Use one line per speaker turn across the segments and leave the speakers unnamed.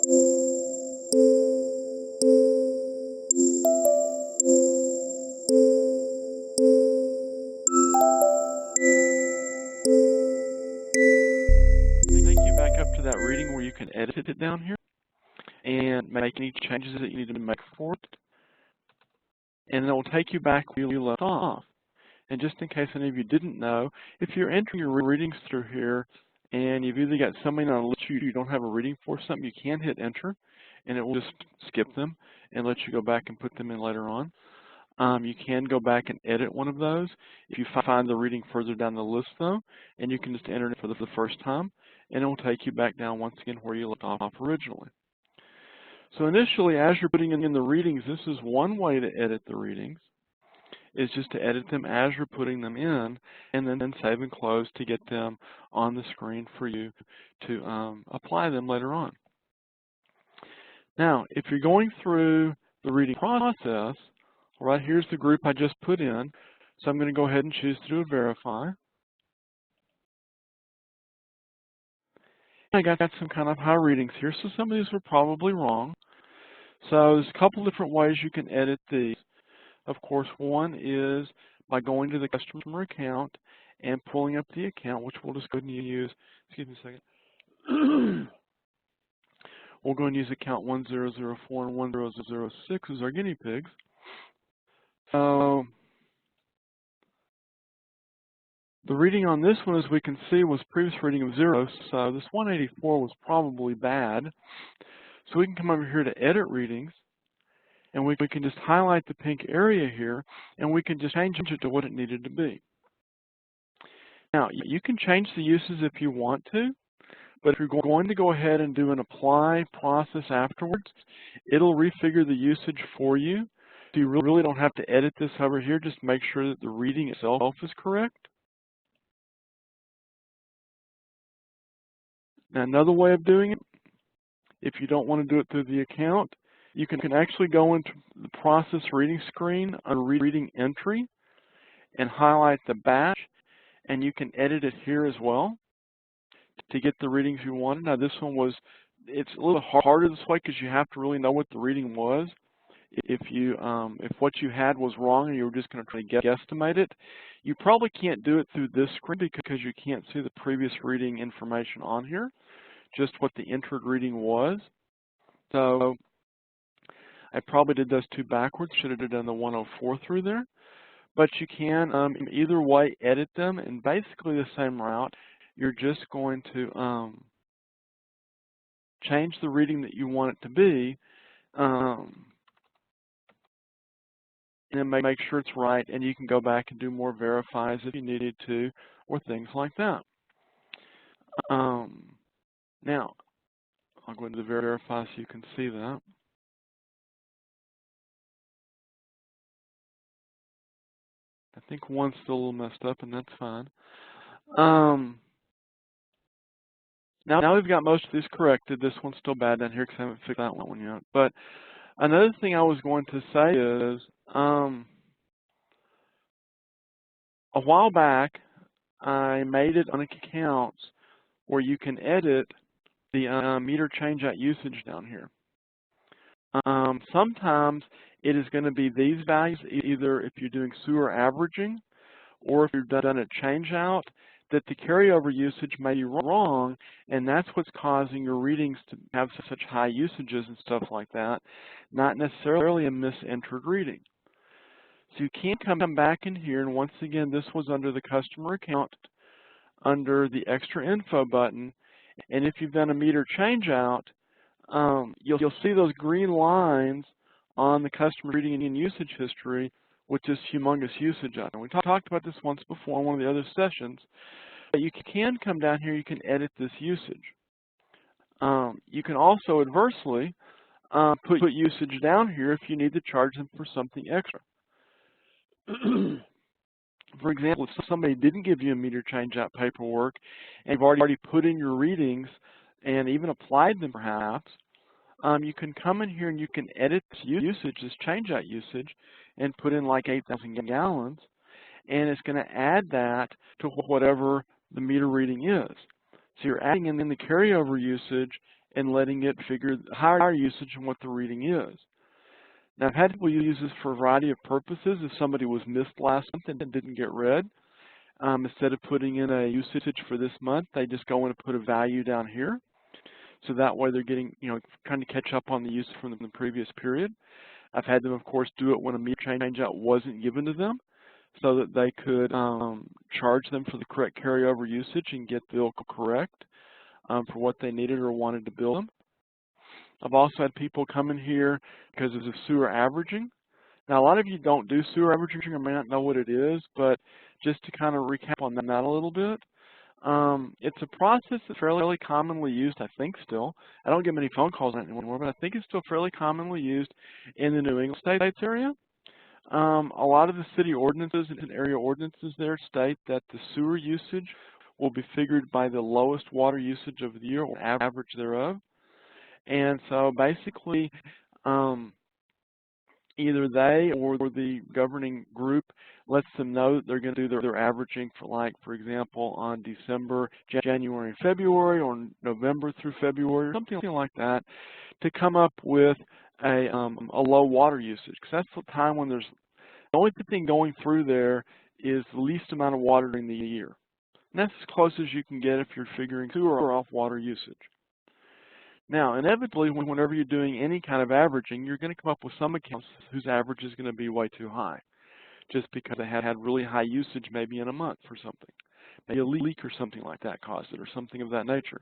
Take you back up to that reading where you can edit it down here and make any changes that you need to make for it. And it will take you back where you left off. And just in case any of you didn't know, if you're entering your readings through here and you've either got somebody on a list you don't have a reading for something, you can hit enter and it will just skip them and let you go back and put them in later on. You can go back and edit one of those if you find the reading further down the list though, and you can just enter it for the first time and it will take you back down once again where you left off originally. So initially, as you're putting in the readings, this is one way to edit the readings, is just to edit them as you're putting them in, and then save and close to get them on the screen for you to apply them later on. Now, if you're going through the reading process, right here's the group I just put in, so I'm going to go ahead and choose to do a verify. I got some kind of high readings here, so some of these were probably wrong. So there's a couple different ways you can edit these. Of course, one is by going to the customer account and pulling up the account, which we'll just go ahead and use. Excuse me a second. We'll go and use account 1004 and 1006 as our guinea pigs. So the reading on this one, as we can see, was previous reading of 0, so this 184 was probably bad. So we can come over here to edit readings, and we can just highlight the pink area here, and we can just change it to what it needed to be. Now, you can change the uses if you want to, but if you're going to go ahead and do an apply process afterwards, it'll refigure the usage for you. So you really don't have to edit this over here, just make sure that the reading itself is correct. Now, another way of doing it, if you don't want to do it through the account, you can actually go into the process reading screen under reading entry and highlight the batch, and you can edit it here as well to get the readings you wanted. Now this one it's a little harder this way because you have to really know what the reading was. If what you had was wrong and you were just going to try to guesstimate it, you probably can't do it through this screen because you can't see the previous reading information on here, just what the entered reading was. So I probably did those two backwards, should have done the 104 through there. But you can either way edit them in basically the same route. You're just going to change the reading that you want it to be and make sure it's right, and you can go back and do more verifies if you needed to, or things like that. Now, I'll go into the verify so you can see that. I think one's still a little messed up, and that's fine. Now we've got most of these corrected. This one's still bad down here because I haven't fixed that one yet. But another thing I was going to say is, a while back, I made it on accounts where you can edit the meter change-out usage down here. Sometimes it is going to be these values, either if you're doing sewer averaging or if you've done a change-out, that the carryover usage may be wrong, and that's what's causing your readings to have such high usages and stuff like that, not necessarily a misentered reading. So you can come back in here, and once again, this was under the customer account, under the extra info button, and if you've done a meter change-out, you'll see those green lines on the customer reading and usage history with this humongous usage on it. We talked about this once before in one of the other sessions, but you can come down here, you can edit this usage. You can also adversely put usage down here if you need to charge them for something extra. For example, if somebody didn't give you a meter change-out paperwork and you've already put in your readings and even applied them perhaps, you can come in here and you can edit this usage, this change-out usage, and put in like 8,000 gallons, and it's going to add that to whatever the meter reading is. So you're adding in the carryover usage and letting it figure higher usage than what the reading is. Now, I've had people use this for a variety of purposes. If somebody was missed last month and didn't get read, instead of putting in a usage for this month, they just go in and put a value down here. So that way they're getting, kind of catch up on the use from the previous period. I've had them, of course, do it when a meter changeout wasn't given to them so that they could charge them for the correct carryover usage and get the bill correct for what they needed or wanted to bill them. I've also had people come in here because of sewer averaging. Now, a lot of you don't do sewer averaging or may not know what it is, but just to kind of recap on that a little bit, it's a process that's fairly commonly used, I think still. I don't get many phone calls on it anymore, but I think it's still fairly commonly used in the New England states area. A lot of the city ordinances and area ordinances there state that the sewer usage will be figured by the lowest water usage of the year or average thereof. And so basically, either they or the governing group lets them know that they're going to do their averaging for, like, for example, on December, January, and February, or November through February, or something like that, to come up with a low water usage. Because that's the time when there's the only thing going through there is the least amount of water during the year. And that's as close as you can get if you're figuring sewer off water usage. Now, inevitably, whenever you're doing any kind of averaging, you're going to come up with some accounts whose average is going to be way too high, just because they had really high usage maybe in a month or something. Maybe a leak or something like that caused it, or something of that nature.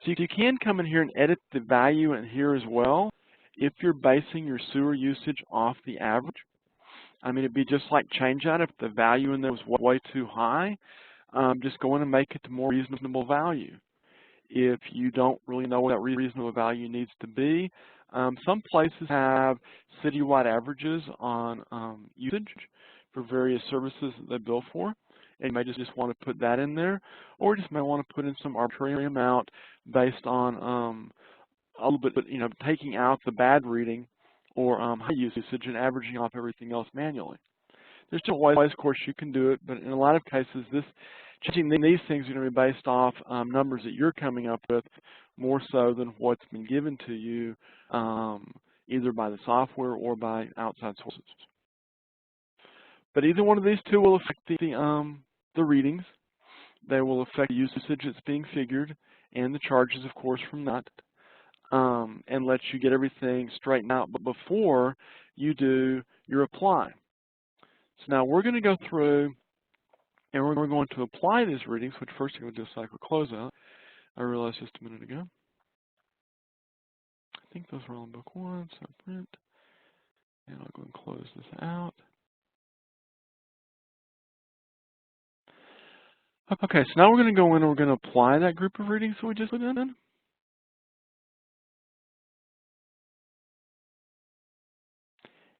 So you can come in here and edit the value in here as well if you're basing your sewer usage off the average. I mean, it'd be just like change out if the value in there was way too high. Just go in and make it to more reasonable value. If you don't really know what that reasonable value needs to be, some places have citywide averages on usage for various services that they bill for, and you may just want to put that in there, or just may want to put in some arbitrary amount based on a little bit, taking out the bad reading or high usage and averaging off everything else manually. There's different ways, of course, you can do it, but in a lot of cases, changing these things are going to be based off numbers that you're coming up with more so than what's been given to you either by the software or by outside sources. But either one of these two will affect the readings. They will affect the usage that's being figured and the charges, of course, from that, and let you get everything straightened out before you do your apply. So now we're going to go through and we're going to apply these readings, which first I'm going to do a cycle closeout. I realized just a minute ago. I think those were all in book one, so print. And I'll go and close this out. Okay, so now we're going to go in and we're going to apply that group of readings that we just put in.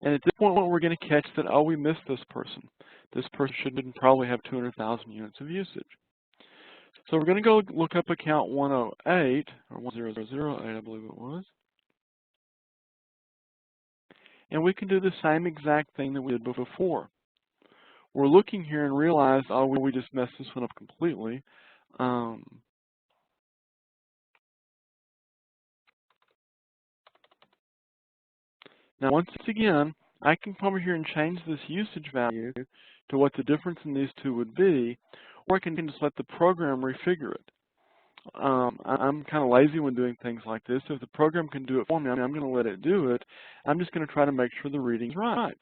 And at this point, we're going to catch that, oh, we missed this person. This person should probably have 200,000 units of usage. So we're going to go look up account 108, or 1008, I believe it was. And we can do the same exact thing that we did before. We're looking here and realize, oh, we just messed this one up completely. Now, once again, I can come over here and change this usage value to what the difference in these two would be, or I can just let the program refigure it. I'm kind of lazy when doing things like this. If the program can do it for me, I'm going to let it do it. I'm just going to try to make sure the reading's right.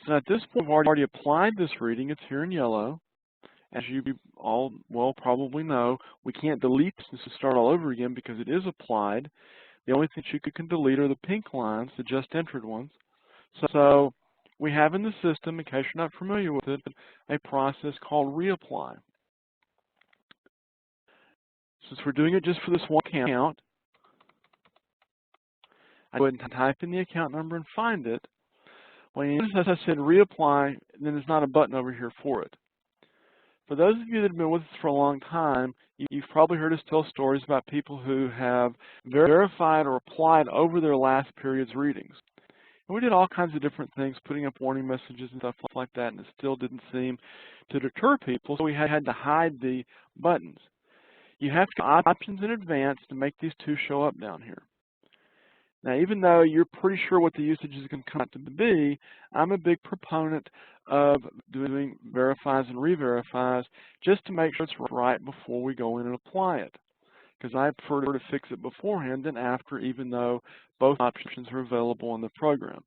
So at this point, I've already applied this reading. It's here in yellow. As you all well probably know, we can't delete this and start all over again because it is applied. The only thing you can delete are the pink lines, the just entered ones. So we have in the system, in case you're not familiar with it, a process called reapply. Since we're doing it just for this one account, I go ahead and type in the account number and find it. Well, as I said, reapply, then there's not a button over here for it. For those of you that have been with us for a long time, you've probably heard us tell stories about people who have verified or applied over their last period's readings. And we did all kinds of different things, putting up warning messages and stuff like that, and it still didn't seem to deter people, so we had to hide the buttons. you have to get options in advance to make these two show up down here. Now, even though you're pretty sure what the usage is going to come out to be, I'm a big proponent of doing verifies and re-verifies just to make sure it's right before we go in and apply it. Because I prefer to fix it beforehand than after, even though both options are available in the program.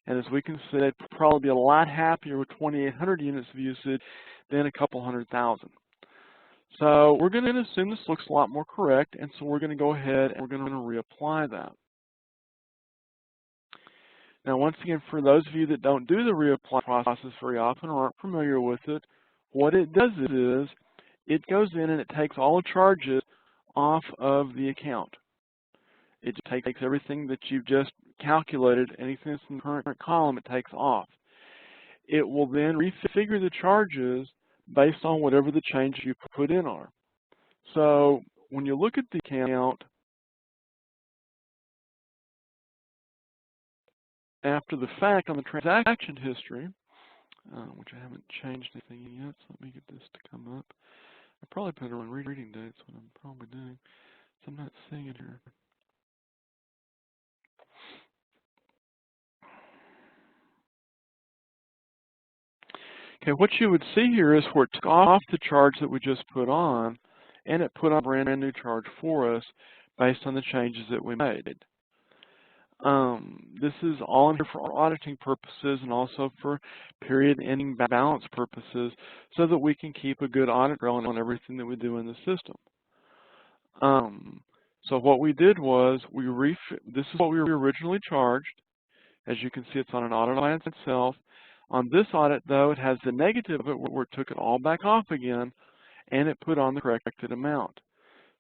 And as we can see, they'd probably be a lot happier with 2,800 units of usage than a couple 100,000. So we're going to assume this looks a lot more correct, and so we're going to go ahead and we're going to reapply that. Now, once again, for those of you that don't do the reapply process very often or aren't familiar with it, what it does is it goes in and it takes all the charges off of the account. It just takes everything that you've just calculated, anything that's in the current column, it takes off. It will then refigure the charges based on whatever the changes you put in are. So when you look at the account, after the fact on the transaction history, which I haven't changed anything yet, so let me get this to come up. I probably put it on reading dates, what I'm probably doing, so I'm not seeing it here. Okay, what you would see here is where it took off the charge that we just put on, and it put on a brand new charge for us based on the changes that we made. This is all in here for auditing purposes and also for period ending balance purposes so that we can keep a good audit trail on everything that we do in the system. So what we did was, this is what we were originally charged. As you can see, it's on an audit by itself. On this audit, though, it has the negative of it where it took it all back off again, and it put on the corrected amount.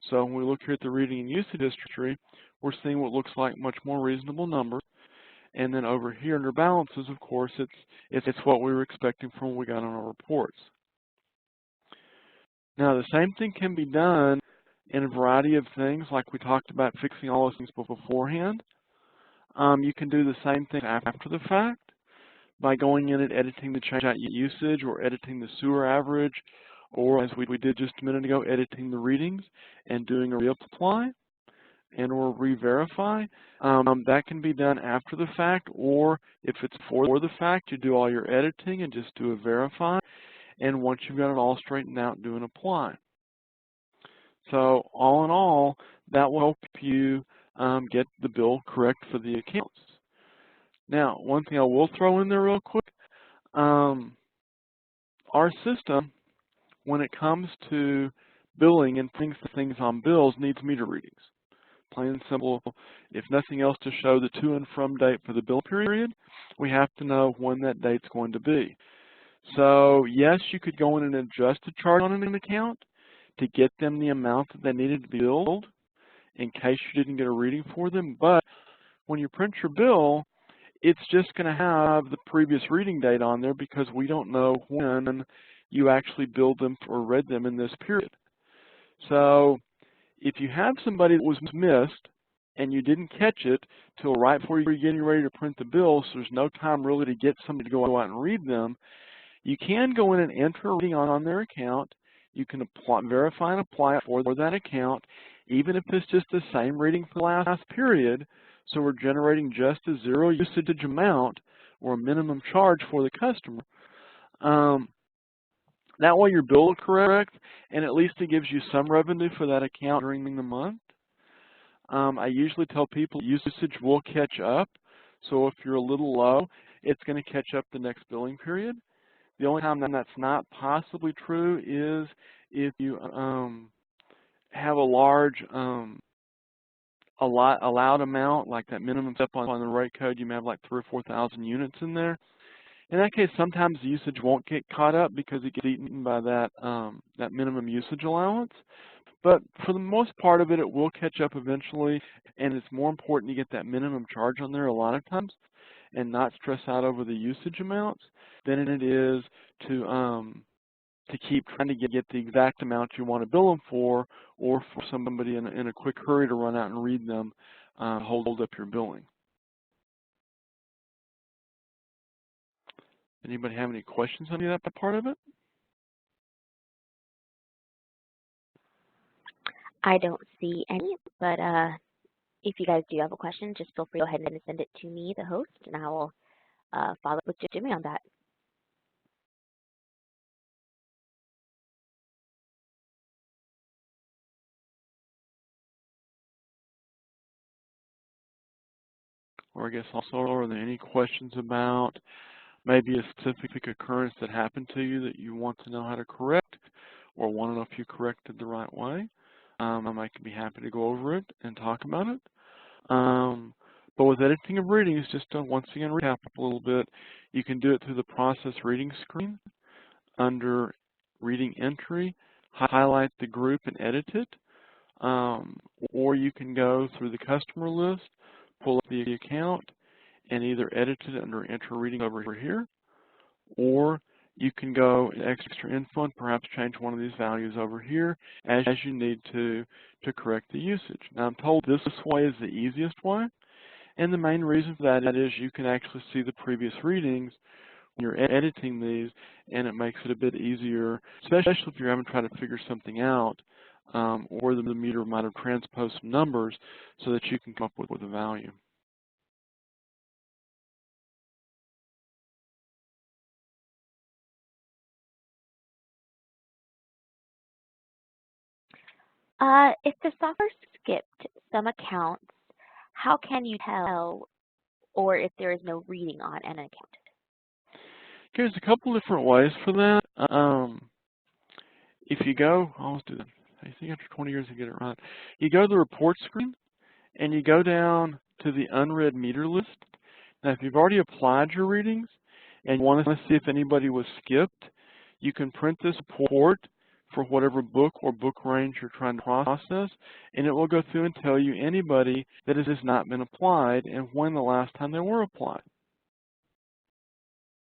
So when we look here at the reading and usage history, we're seeing what looks like much more reasonable numbers. And then over here under balances, of course, it's what we were expecting from what we got on our reports. Now, the same thing can be done in a variety of things, like we talked about fixing all those things beforehand. You can do the same thing after the fact by going in and editing the change out usage or editing the sewer average, or as we did just a minute ago, editing the readings and doing a reapply and or re-verify. That can be done after the fact, or if it's for the fact, you do all your editing and just do a verify. And once you've got it all straightened out, do an apply. So all in all, that will help you get the bill correct for the accounts. Now, one thing I will throw in there real quick, our system, when it comes to billing and things on bills, needs meter readings. Plain and simple, if nothing else to show the to and from date for the bill period, we have to know when that date's going to be. So yes, you could go in and adjust the charge on an account to get them the amount that they needed to be billed in case you didn't get a reading for them, but when you print your bill, it's just going to have the previous reading date on there because we don't know when you actually billed them or read them in this period. So if you have somebody that was missed and you didn't catch it till right before you're getting ready to print the bill, so there's no time really to get somebody to go out and read them, you can go in and enter a reading on their account. You can verify and apply it for that account, even if it's just the same reading for the last period. So we're generating just a zero usage amount or a minimum charge for the customer. That way your bill is correct, and at least it gives you some revenue for that account during the month. I usually tell people usage will catch up. So if you're a little low, it's going to catch up the next billing period. The only time that's not possibly true is if you have a large allowed amount, like that minimum step on the rate code, you may have like 3,000 or 4,000 units in there. In that case, sometimes the usage won't get caught up because it gets eaten by that that minimum usage allowance. But for the most part of it, it will catch up eventually, and it's more important to get that minimum charge on there a lot of times and not stress out over the usage amounts than it is to keep trying to get the exact amount you want to bill them for, or for somebody in a quick hurry to run out and read them, hold up your billing. Anybody have any questions on that part of it?
I don't see any, but if you guys do have a question, just feel free to go ahead and send it to me, the host, and I will follow up with Jimmy on that.
Or I guess also, are there any questions about maybe a specific occurrence that happened to you that you want to know how to correct, or want to know if you corrected the right way? I can be happy to go over it and talk about it. But with editing of readings, just to once again recap a little bit, you can do it through the process reading screen under reading entry, highlight the group and edit it, or you can go through the customer list, pull up the account, and either edit it under enter reading over here, or you can go in extra info and perhaps change one of these values over here as you need to correct the usage. Now I'm told this way is the easiest way, and the main reason for that is you can actually see the previous readings when you're editing these, and it makes it a bit easier, especially if you're having to try to figure something out, or the meter might have transposed some numbers so that you can come up with a value.
If the software skipped some accounts, how can you tell, or if there is no reading on an account?
There's a couple different ways for that. If you go, I'll do that. I think after 20 years you get it right. You go to the report screen, and you go down to the unread meter list. Now, if you've already applied your readings and you want to see if anybody was skipped, you can print this report for whatever book or book range you're trying to process, and it will go through and tell you anybody that has not been applied and when the last time they were applied.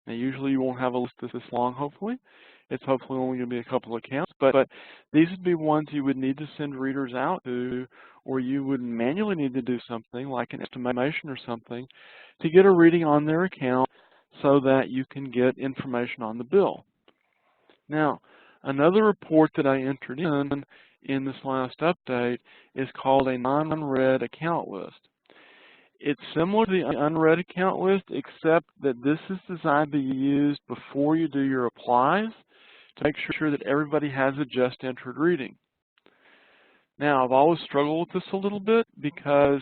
Now, usually you won't have a list this long, hopefully. It's hopefully only going to be a couple of accounts, but these would be ones you would need to send readers out to, or you would manually need to do something like an estimation or something to get a reading on their account so that you can get information on the bill. Now, another report that I entered in this last update is called a non-read account list. It's similar to the unread account list, except that this is designed to be used before you do your applies to make sure that everybody has a just entered reading. Now, I've always struggled with this a little bit because,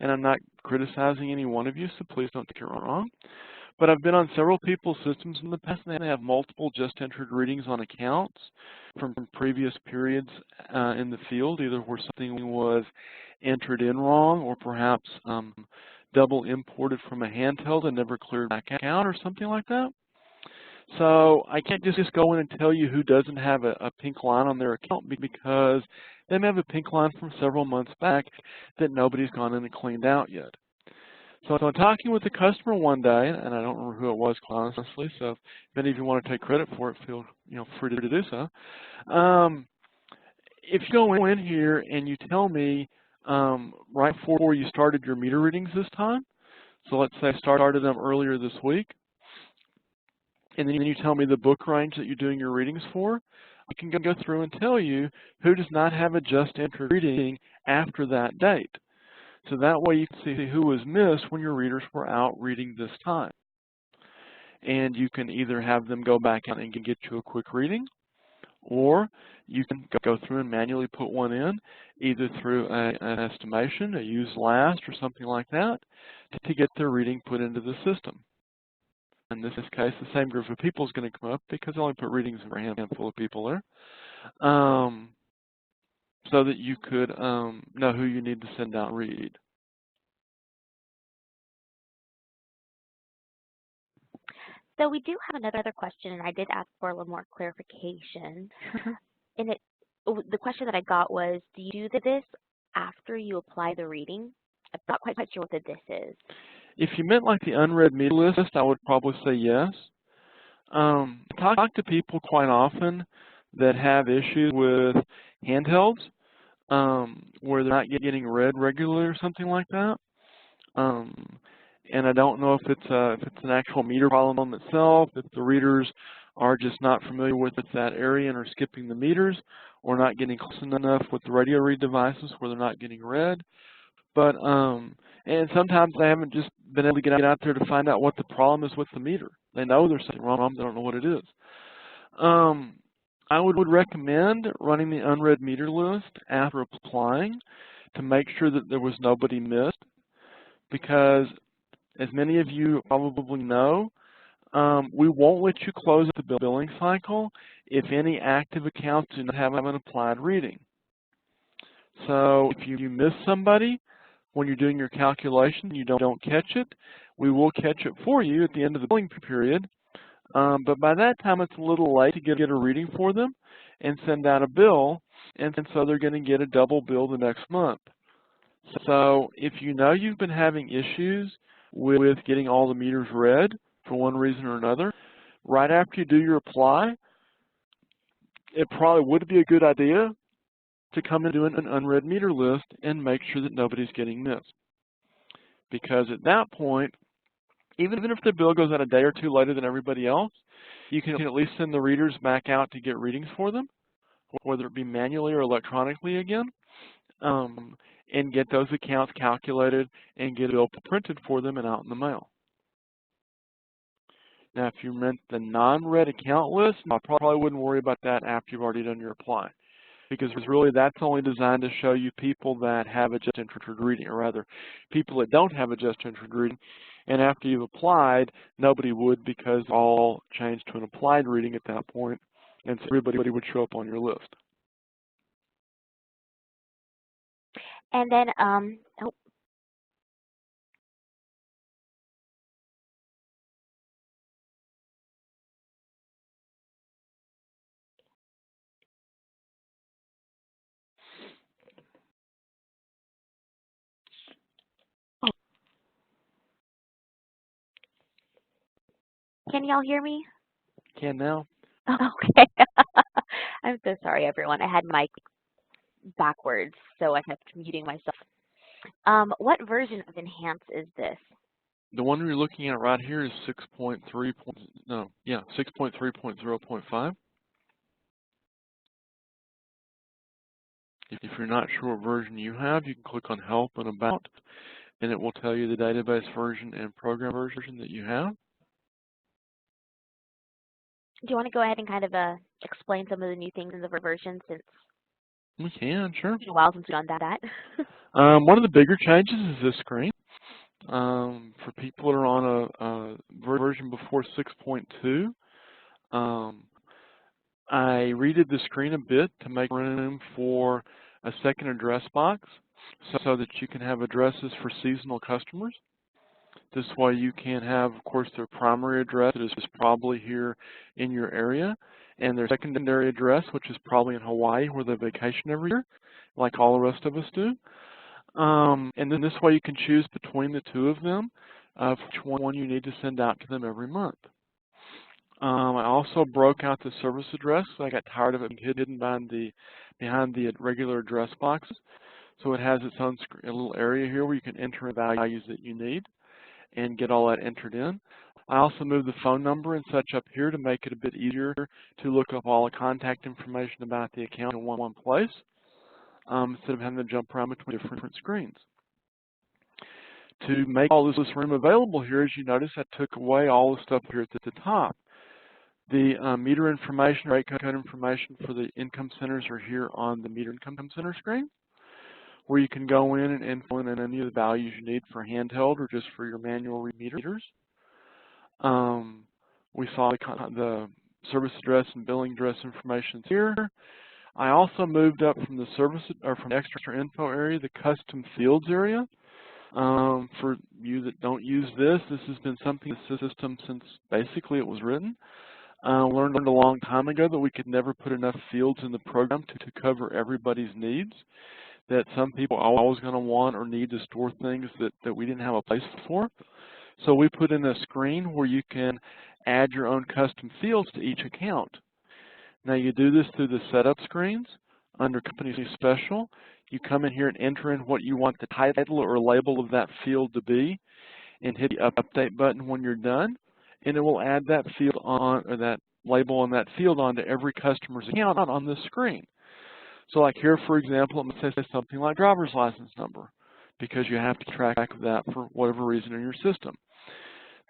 and I'm not criticizing any one of you, so please don't take it wrong, but I've been on several people's systems in the past, and they have multiple just entered readings on accounts from previous periods in the field, either where something was entered in wrong or perhaps double imported from a handheld and never cleared back out or something like that. So I can't just go in and tell you who doesn't have a pink line on their account because they may have a pink line from several months back that nobody's gone in and cleaned out yet. So I'm talking with the customer one day, and I don't remember who it was, honestly, so if any of you want to take credit for it, feel free to do so. If you go in here and you tell me right before you started your meter readings this time, so let's say I started them earlier this week, and then you tell me the book range that you're doing your readings for, I can go through and tell you who does not have a just entered reading after that date. So that way you can see who was missed when your readers were out reading this time. And you can either have them go back out and get you a quick reading, or you can go through and manually put one in, either through an estimation, a use last, or something like that, to get their reading put into the system. In this case, the same group of people is going to come up because I only put readings for a handful of people there, so that you could know who you need to send out read.
So we do have another question, and I did ask for a little more clarification. And the question that I got was, do you do this after you apply the reading? I'm not quite sure what this is.
If you meant like the unread meter list, I would probably say yes. I talk to people quite often that have issues with handhelds, where they're not getting read regularly or something like that. And I don't know if it's an actual meter problem itself, if the readers are just not familiar with that area and are skipping the meters, or not getting close enough with the radio read devices where they're not getting read. But and sometimes they haven't just been able to get out there to find out what the problem is with the meter. They know there's something wrong, they don't know what it is. I would recommend running the unread meter list after applying to make sure that there was nobody missed, because as many of you probably know, we won't let you close the billing cycle if any active accounts do not have an applied reading. So if you miss somebody when you're doing your calculation, you don't catch it, we will catch it for you at the end of the billing period. But by that time, it's a little late to get a reading for them and send out a bill, and so they're going to get a double bill the next month. So if you know you've been having issues with getting all the meters read for one reason or another, right after you do your apply, it probably would be a good idea to come and do an unread meter list and make sure that nobody's getting missed. Because at that point, even if the bill goes out a day or two later than everybody else, you can at least send the readers back out to get readings for them, whether it be manually or electronically again, and get those accounts calculated and get a bill printed for them and out in the mail. Now, if you meant the non-read account list, I probably wouldn't worry about that after you've already done your apply, because really that's only designed to show you people that have a just entered reading, or rather, people that don't have a just entered reading. And after you've applied, nobody would, because all changed to an applied reading at that point, and so everybody would show up on your list.
And then, can y'all hear me?
Can now?
Okay. I'm so sorry, everyone. I had my backwards, so I kept muting myself. What version of inHANCE is this?
The one you're looking at right here is 6.3.0.5. If you're not sure what version you have, you can click on Help and About, and it will tell you the database version and program version that you have.
Do you want to go ahead and kind of explain some of the new things in the version, since
We can, sure.
it's been a while since we've done that?
One of the bigger changes is this screen. For people that are on a version before 6.2, I redid the screen a bit to make room for a second address box so that you can have addresses for seasonal customers. This way you can have, of course, their primary address that is probably here in your area, and their secondary address, which is probably in Hawaii where they vacation every year, like all the rest of us do. And then this way you can choose between the two of them which one you need to send out to them every month. I also broke out the service address. I got tired of it being hidden behind the regular address boxes. So it has its own a little area here where you can enter in values that you need and get all that entered in. I also moved the phone number and such up here to make it a bit easier to look up all the contact information about the account in one place, instead of having to jump around between different screens. To make all this room available here, as you notice, I took away all the stuff here at the top. The meter information, rate code information for the income centers are here on the meter income center screen, where you can go in and fill in any of the values you need for handheld or just for your manual meters. We saw the service address and billing address information here. I also moved up from the service or from the extra info area, the custom fields area. For you that don't use this has been something the system since basically it was written. Learned a long time ago that we could never put enough fields in the program to cover everybody's needs, that some people are always going to want or need to store things that we didn't have a place for. So we put in a screen where you can add your own custom fields to each account. Now you do this through the setup screens under Company Special. You come in here and enter in what you want the title or label of that field to be, and hit the update button when you're done, and it will add that field on, or that label in that field onto every customer's account on this screen. So like here, for example, it might say something like driver's license number, because you have to keep track of that for whatever reason in your system.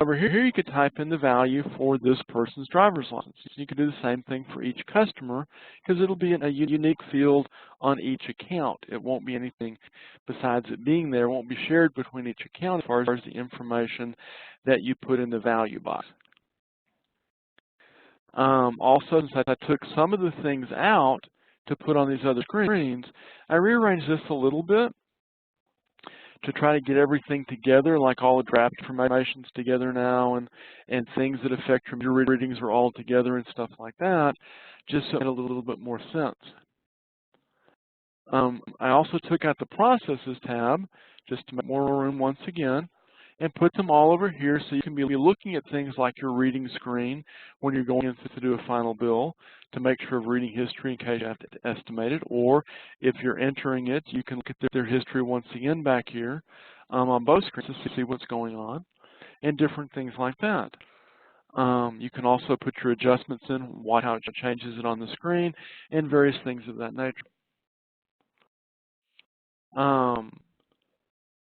Over here, you could type in the value for this person's driver's license. You could do the same thing for each customer, because it'll be in a unique field on each account. It won't be anything besides it being there. It won't be shared between each account as far as the information that you put in the value box. Also, since I took some of the things out to put on these other screens, I rearranged this a little bit to try to get everything together, like all the draft information's together now, and things that affect your readings are all together and stuff like that, just so it made a little bit more sense. I also took out the processes tab just to make more room once again, and put them all over here so you can be looking at things like your reading screen when you're going in to do a final bill to make sure of reading history in case you have to estimate it, or if you're entering it, you can look at their history once again back here on both screens to see what's going on and different things like that. You can also put your adjustments in, watch how it changes it on the screen, and various things of that nature.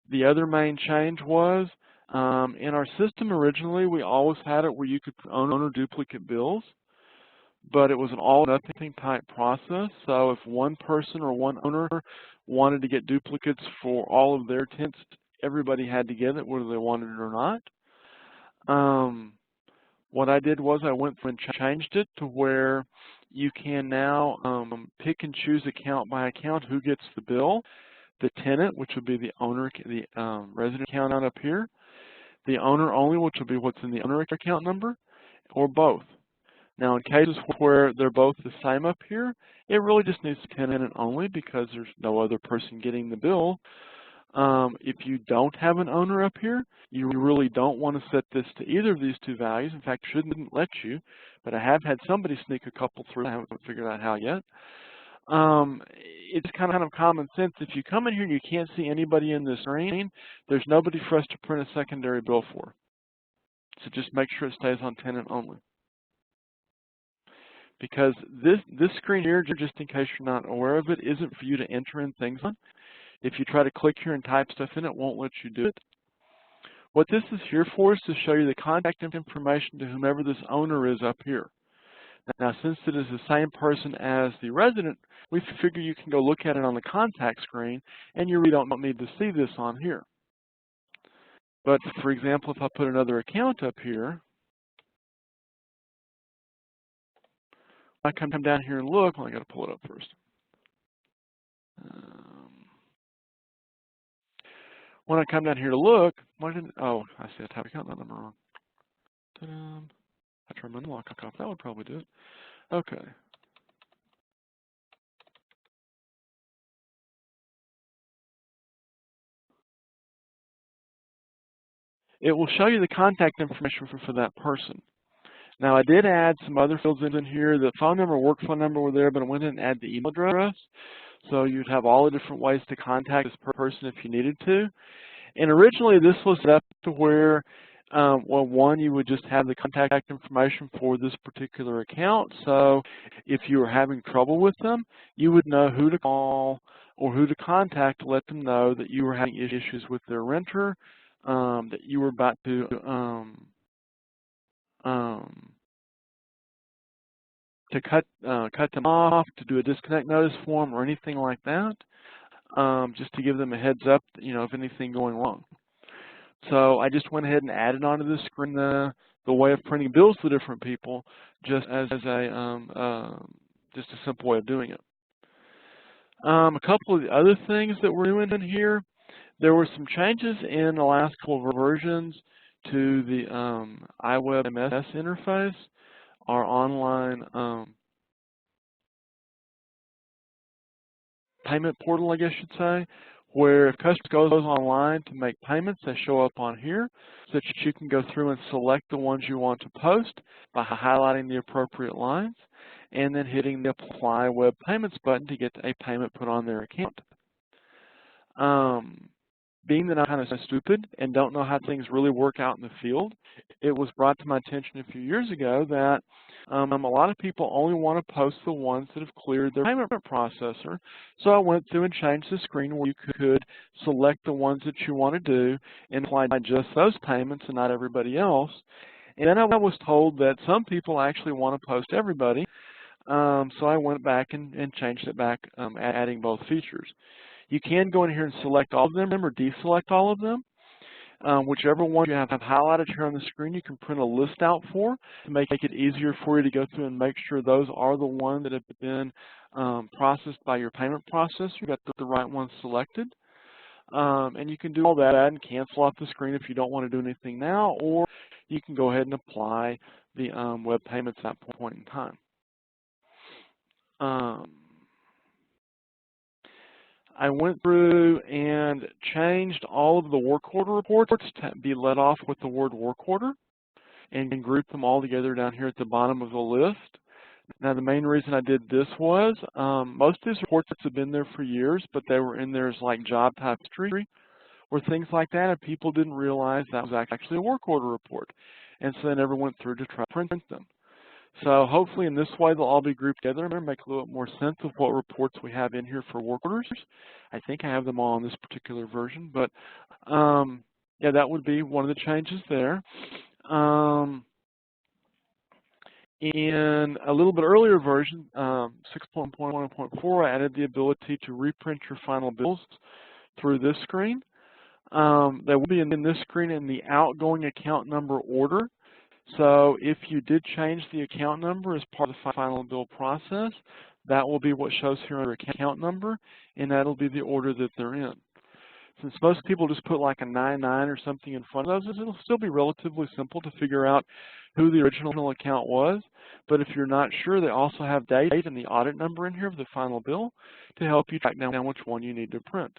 The other main change was, in our system originally, we always had it where you could owner duplicate bills, but it was an all-nothing type process. So if one person or one owner wanted to get duplicates for all of their tenants, everybody had to get it, whether they wanted it or not. What I did was I went through and changed it to where you can now pick and choose account by account who gets the bill. The tenant, which would be the owner, the resident account up here. The owner only, which will be what's in the owner account number, or both. Now, in cases where they're both the same up here, it really just needs tenant only because there's no other person getting the bill. If you don't have an owner up here, you really don't want to set this to either of these two values. In fact, shouldn't let you, but I have had somebody sneak a couple through. I haven't figured out how yet. It's kind of common sense. If you come in here and you can't see anybody in this screen, there's nobody for us to print a secondary bill for. So just make sure it stays on tenant only. Because this screen here, just in case you're not aware of it, isn't for you to enter in things on. If you try to click here and type stuff in, it won't let you do it. What this is here for is to show you the contact information to whomever this owner is up here. Now, since it is the same person as the resident, we figure you can go look at it on the contact screen, and you really don't need to see this on here. But, for example, if I put another account up here, I come down here and look. Well, I got to pull it up first. When I come down here to look, why didn't? Oh, I see. I typed account number wrong. I turn my lock off. That would probably do it. Okay. It will show you the contact information for that person. Now, I did add some other fields in here. The phone number, work phone number were there, but I went in and added the email address. So you'd have all the different ways to contact this person if you needed to. And originally, this was set up to where, well, one, you would just have the contact information for this particular account. So if you were having trouble with them, you would know who to call or who to contact to let them know that you were having issues with their renter, that you were about to cut them off, to do a disconnect notice for them or anything like that, just to give them a heads up, of anything going wrong. So I just went ahead and added onto the screen the way of printing bills to different people, just as a just a simple way of doing it. A couple of the other things that we're doing in here, there were some changes in the last couple of versions to the iWebMS interface, our online payment portal, I guess you'd say, where if customer goes online to make payments, they show up on here so that you can go through and select the ones you want to post by highlighting the appropriate lines and then hitting the Apply Web Payments button to get a payment put on their account. being that I'm kind of stupid and don't know how things really work out in the field, it was brought to my attention a few years ago that a lot of people only want to post the ones that have cleared their payment processor. So I went through and changed the screen where you could select the ones that you want to do and apply just those payments and not everybody else. And then I was told that some people actually want to post everybody. So I went back and changed it back, adding both features. You can go in here and select all of them or deselect all of them. Whichever one you have highlighted here on the screen, you can print a list out for to make it easier for you to go through and make sure those are the ones that have been processed by your payment processor. You got the right ones selected. And you can do all that and cancel off the screen if you don't want to do anything now, or you can go ahead and apply the web payments at that point in time. I went through and changed all of the work order reports to be let off with the word work order and grouped them all together down here at the bottom of the list. Now, the main reason I did this was most of these reports have been there for years, but they were in there as like job type history or things like that, and people didn't realize that was actually a work order report. And so they never went through to try to print them. So hopefully in this way they'll all be grouped together and make a little bit more sense of what reports we have in here for work orders. I think I have them all in this particular version, but yeah, that would be one of the changes there. In a little bit earlier version, 6.1.4, I added the ability to reprint your final bills through this screen. They will be in this screen in the outgoing account number order. So if you did change the account number as part of the final bill process, that will be what shows here under account number, and that'll be the order that they're in. Since most people just put like a 99 or something in front of those, it'll still be relatively simple to figure out who the original account was. But if you're not sure, they also have date and the audit number in here of the final bill to help you track down which one you need to print.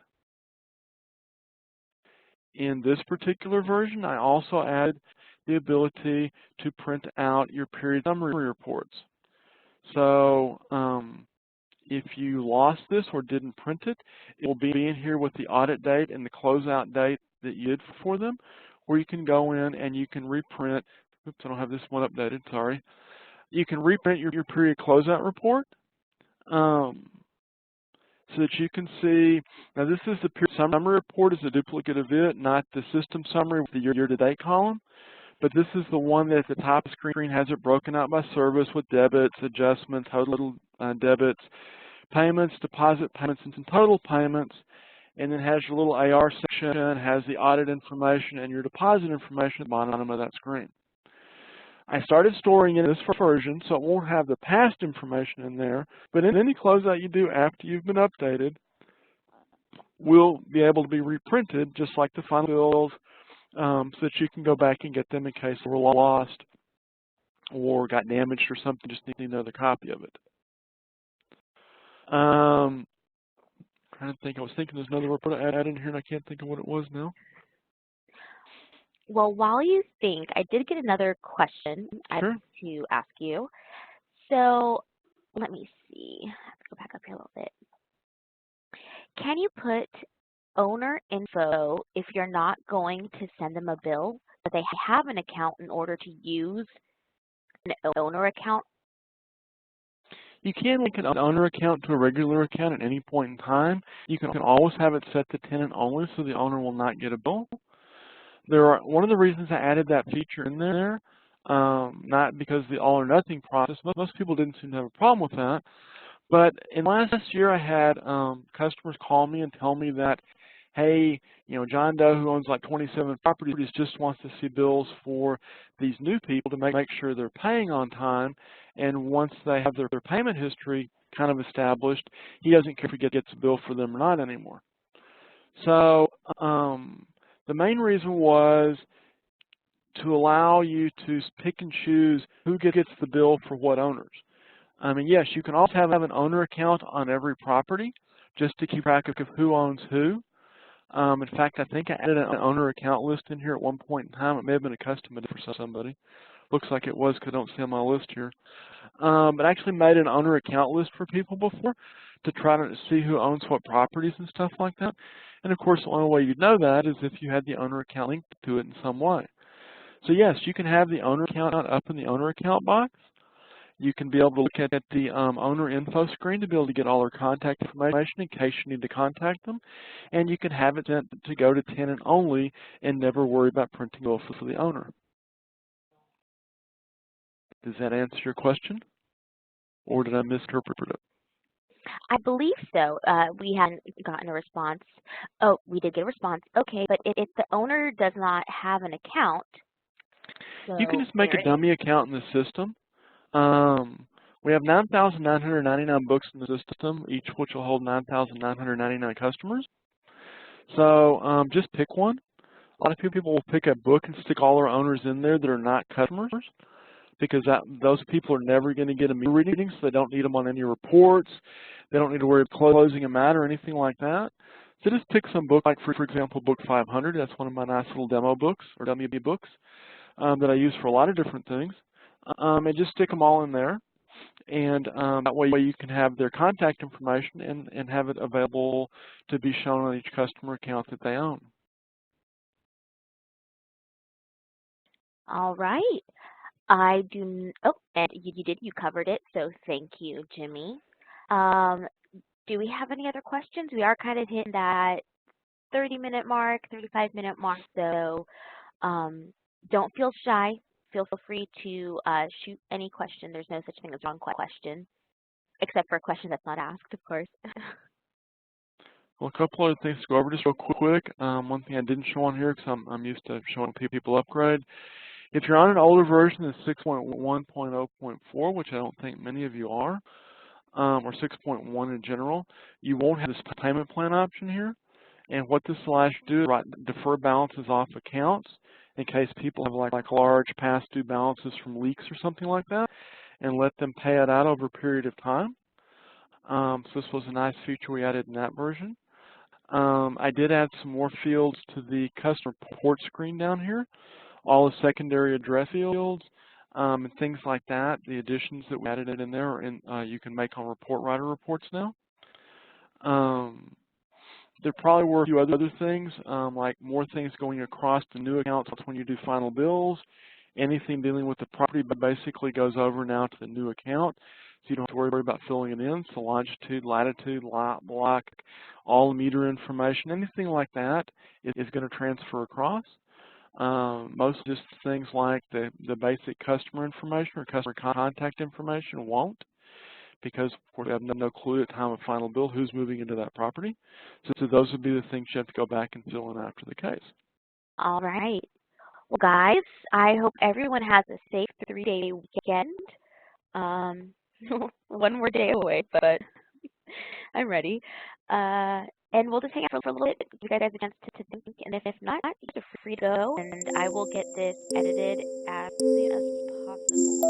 In this particular version, I also added the ability to print out your period summary reports. So if you lost this or didn't print it, it will be in here with the audit date and the closeout date that you did for them, where you can go in and you can reprint. Oops, I don't have this one updated, sorry. You can reprint your period closeout report so that you can see. Now this is the period summary report is a duplicate of it, not the system summary with the year-to-date column. But this is the one that at the top of the screen has it broken out by service with debits, adjustments, total debits, payments, deposit payments, and some total payments, and then has your little AR section, has the audit information and your deposit information at the bottom of that screen. I started storing in this version, so it won't have the past information in there, but in any closeout you do after you've been updated will be able to be reprinted just like the final bills, so that you can go back and get them in case they were lost or got damaged or something, just need another copy of it. Trying to think, I was thinking there's another report I added in here and I can't think of what it was now.
Well, while you think, I did get another question
Sure.
to ask you. So let me see. I have to go back up here a little bit. Can you put owner info if you're not going to send them a bill, but they have an account in order to use an owner account?
You can link an owner account to a regular account at any point in time. You can always have it set to tenant only so the owner will not get a bill. One of the reasons I added that feature in there, not because of the all or nothing process, most people didn't seem to have a problem with that, but in last year I had customers call me and tell me that, hey, John Doe, who owns like 27 properties, just wants to see bills for these new people to make sure they're paying on time. And once they have their payment history kind of established, he doesn't care if he gets a bill for them or not anymore. So the main reason was to allow you to pick and choose who gets the bill for what owners. I mean, yes, you can also have an owner account on every property just to keep track of who owns who. In fact, I think I added an owner account list in here at one point in time. It may have been a custom for somebody. Looks like it was because I don't see on my list here. But I actually made an owner account list for people before to try to see who owns what properties and stuff like that. And of course, the only way you'd know that is if you had the owner account linked to it in some way. So yes, you can have the owner account up in the owner account box. You can be able to look at the owner info screen to be able to get all their contact information in case you need to contact them. And you can have it sent to go to tenant only and never worry about printing off for the owner. Does that answer your question? Or did I misinterpret it?
I believe so. We hadn't gotten a response. Oh, we did get a response. Okay, but if the owner does not have an account,
You can
so
just make a dummy account in the system. We have 9,999 books in the system, each which will hold 9,999 customers. So just pick one. A lot of people will pick a book and stick all their owners in there that are not customers, because those people are never going to get a meter reading, so they don't need them on any reports. They don't need to worry about closing a mat or anything like that. So just pick some book, like for example, book 500. That's one of my nice little demo books or dummy books that I use for a lot of different things. And just stick them all in there. And that way you can have their contact information and have it available to be shown on each customer account that they own.
all right. And you covered it, so thank you, Jimmy. Do we have any other questions? We are kind of hitting that 30-minute mark, 35-minute mark, so don't feel shy. Feel free to shoot any question. There's no such thing as wrong question, except for a question that's not asked, of course.
Well, a couple other things to go over just real quick. One thing I didn't show on here because I'm used to showing people upgrade. If you're on an older version of 6.1.0.4, which I don't think many of you are, or 6.1 in general, you won't have this payment plan option here. And what this allows you to do is defer balances off accounts in case people have like large past due balances from leaks or something like that, and let them pay it out over a period of time. So this was a nice feature we added in that version. I did add some more fields to the customer report screen down here. All the secondary address fields and things like that. The additions that we added in there, and you can make on report writer reports now. There probably were a few other things, like more things going across to new accounts when you do final bills. Anything dealing with the property basically goes over now to the new account, so you don't have to worry about filling it in. So longitude, latitude, block, all the meter information, anything like that is going to transfer across. Most just things like the basic customer information or customer contact information won't, because of course we have no clue at the time of final bill who's moving into that property. So those would be the things you have to go back and fill in after the case.
All right. Well, guys, I hope everyone has a safe 3-day weekend. One more day away, but I'm ready. And we'll just hang out for a little bit, give you guys a chance to think, and if not, you're free to go, and I will get this edited as soon as possible.